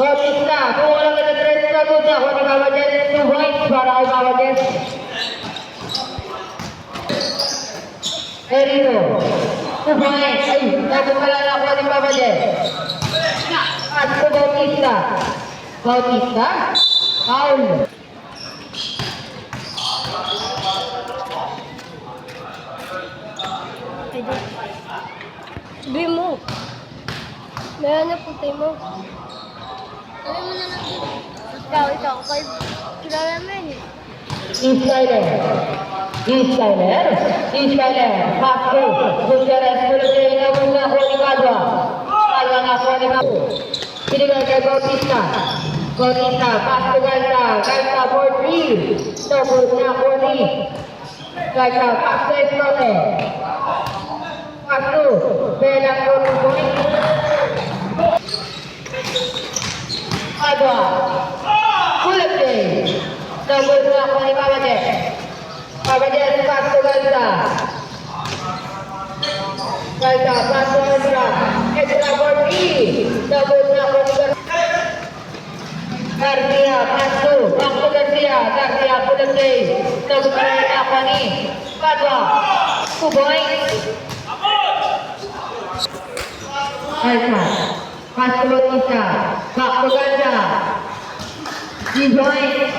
Bautista, kung walang nag-address na doon ako ni Baba Jess, 2 points para kay Baba Jess. Erino, 2 points. Ay, nagpapalala ako ni Baba Jess. At to Bautista. Bautista, foul. Sabi mo. Meron na putay mo. Sabi mo na lang. Ikaw. Kilala mo yun eh. Insider. Pasko. Gutierrez, Mulutay, nabong na ako ni Padua. Padua na ako ni Padua. Pinigay kay Bautista. Pasko Galta. Galta for 3. Nabong na ako ni Galta. Pasko Esprote. Pasko. Belang for 2 points. Padua. Mulutay. Nabong na ako ni Baba Jess. Baba Jess, Pasko Galta. Pasko Extra for 3. Nabong na ako ni Garcia. Pasko Garcia. Mulutay. Nabong na ako ni Padua. 2 points. Pasko Bautista. Pasko Galta. 3 points.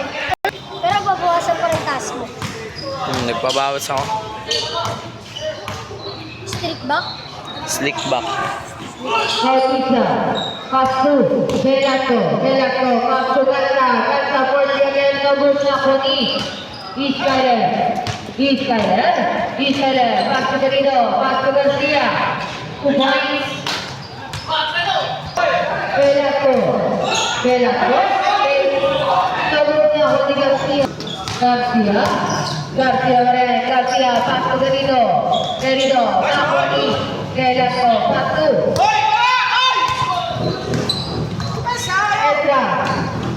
Pero babawasan pa rin taas mo. Nagpabawas ako. Strict back? Slick back. Bautista. Pasko. Belato. Pasko Galta. For 3 again. Nabong na ako ni Iskyler. Pasko Garrido. Pasko Garcia. 2 points. Belato. Nabong na ako ni Garcia. Garcia. Pasko Garrido. Ako ni Belato. Pasko. Ezra.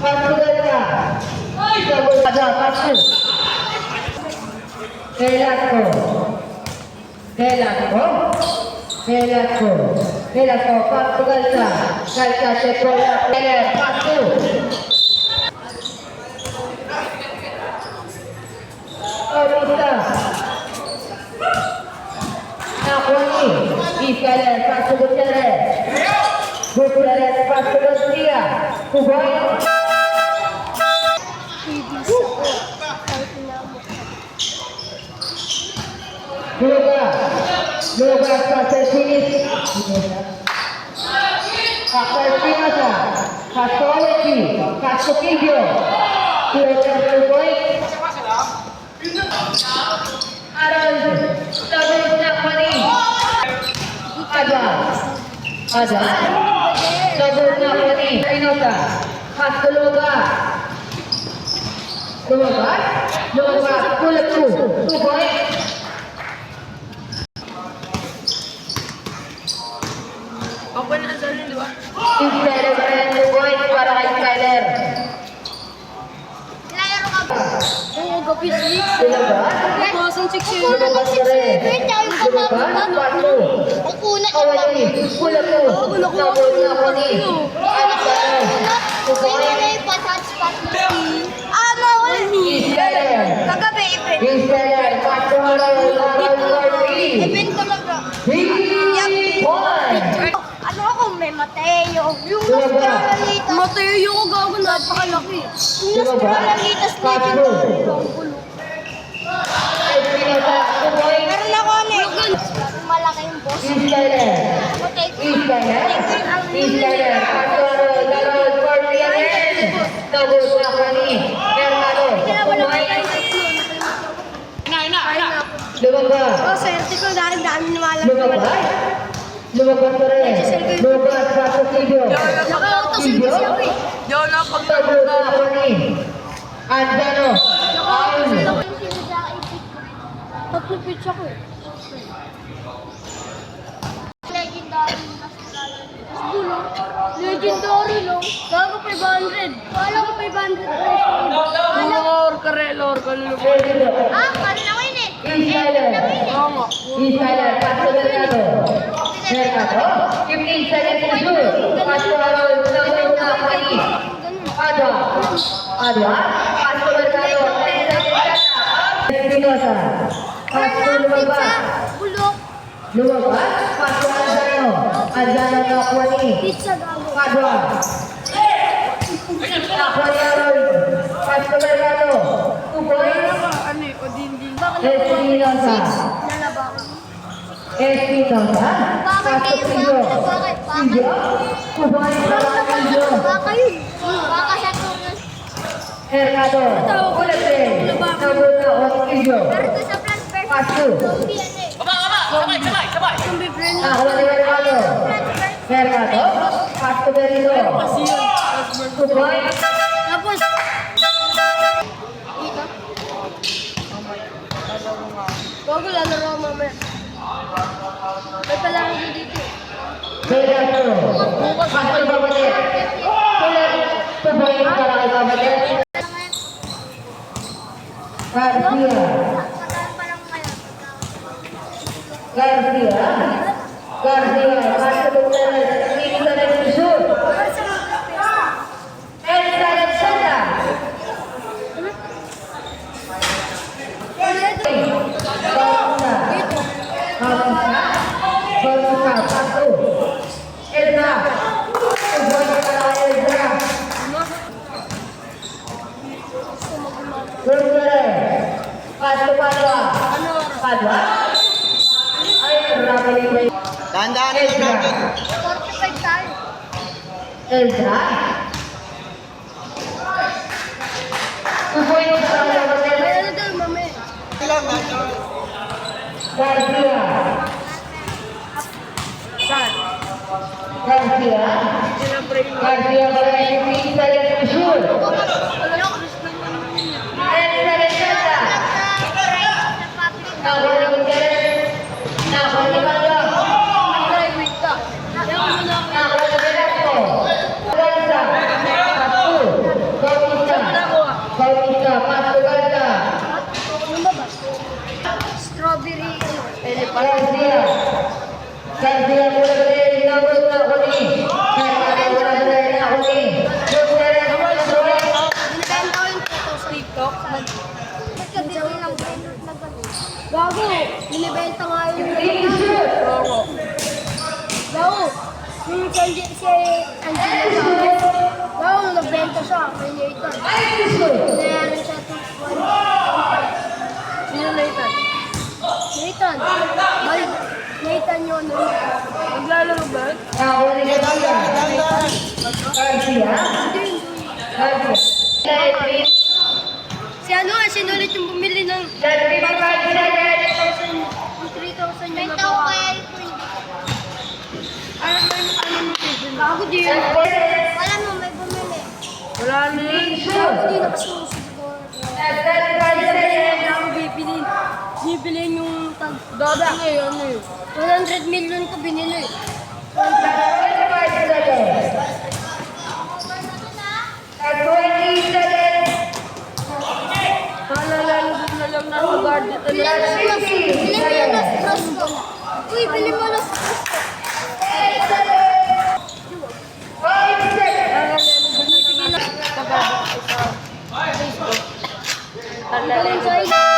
Pasko Galta. Nabong na Pasko. Velasco, Pasko Galta, Checola, Pasko. Bautista. Nakuani, Iskyler, Pasko Gutierrez, Pasko Garcia, 2 points. Lugar Paselfinis. Espinosa. Castoleti. Castillo. 2 points. Aaron. Nabong na ako ni Ada. Nabong na ako ni Espinosa. Lugar. Kulat 2 points. Iskyler pa rin 2 points para kay Iskyler. Ilalaro ka ba? Oo, gabi 6. Sila ba? 2006 yun. Sila ba pa rin? Sila ba? 4. Kukunan Kawali. Kulat 2. Nabong na ako ni Iskyler. 2 points. Iskyler. Kagabi, Iskyler. Pasko Harold for 3. event talaga. 3 points. Ano ako, may Mateo. Yung Sila ba? Australitas. Mateo ko gago, napakalaki. Yung Sila ba? Australitas Pasko. legendary. Ang gulo. Espinosa. 2 points. Meron ako ano eh. Malaking boss. Iskyler. Mateo. Iskyler. Pasko Harold for 3 again. Nabong na ako ni Hernando. 2 points. Lumabas. Oh, swerte ko dahil dami naman Lumabas pa rin. Lumabas sa Castillo. Naka-autosave kasi ako eh. Nabong na ako ni Andano. Naka-autosave ako yung sinasakit. Pag-pitch ako eh. Legendary na gulo. Legendary no? Gago 500. Kala ko 500 pesos. Lord, Karelor, Ah, kanina ko yun eh. Iskyler. Iskyler, pass to Mercado. Mercado, 15 seconds to shoot. Pass to Harold, number 1 na Pani. Adwa. Adwa, pass to Mercado. 10 seconds na. Espinosa. Pass to Lumabas. Bulok. Lumabas, pass to Anzano. Anzano na Pani. Pizza gago. Adwa. Nakuha ni Harold. Pass to Mercado. 2 points. Espinosa. Nalaba. Espinosa. Pass to Pillo. Pillo. 2 points para Pillo. Baka yun. Baka sa tunas. Mercado. Ulit din. Number na Pillo. Pero ito sa plus first. Pass to. Zombie yan eh. Zombie friend. Nakuha ni Mercado. Mercado. Pass to Berilo. 2 points. Tapos. Dito. Bago lalaro ako mamaya. May palaro ko dito. Mercado. Pass to Babadet. Ulit. 2 points para kay Babadet. Garcia. Sakahan pa lang kayo. Garcia. Garcia. Pass to Gutierrez. 8 seconds to shoot. Para sa mga pesta. 10 seconds shot. Tandaan na yung target. 45 tayo. Elsa. May ano daw mamaya. Garcia. Garcia. Garcia para 15 seconds to shoot. 10 seconds shot. Nakuha ni Gutierrez. Nakuha ni Pablo. Nakuha ni Velasco. Garza. Pasto. Bautista. Bautista. Pasto Garza. Strawberry. Garcia. Garcia mula ba rin number na huli. Mercado mula ba rin na huli. Gutierrez mula ba rin. Binibenta ko yung photo sa TikTok. Ba't ka din lang Gago, binibenta nga yun. Clean shoot. Gago, yung si Angela Chavez. Gago, nagbenta siya kay Nathan. Clean shoot. Nayaran siya 2-1. Sino Nathan? Nathan. Nathan yun. Naglalaro ba? Nakuha ni Garcia. Garcia. Garcia. Si ano nga, sinulit yung bumili ng 35 seconds. 3,000 yung nagawa. Kaya ito Gago din. Wala mo, may bumili. Wala na. Clean Gago shoot. din nakasusod ko. 35 seconds. Gago bibilin yung tag. Dada. 100 million ko binili. 35 seconds. 20 seconds. Bili mo yung Las Crosco. Uy, bili mo Las Crosco. 8 seconds. 5 seconds. Ang galing sa'yo.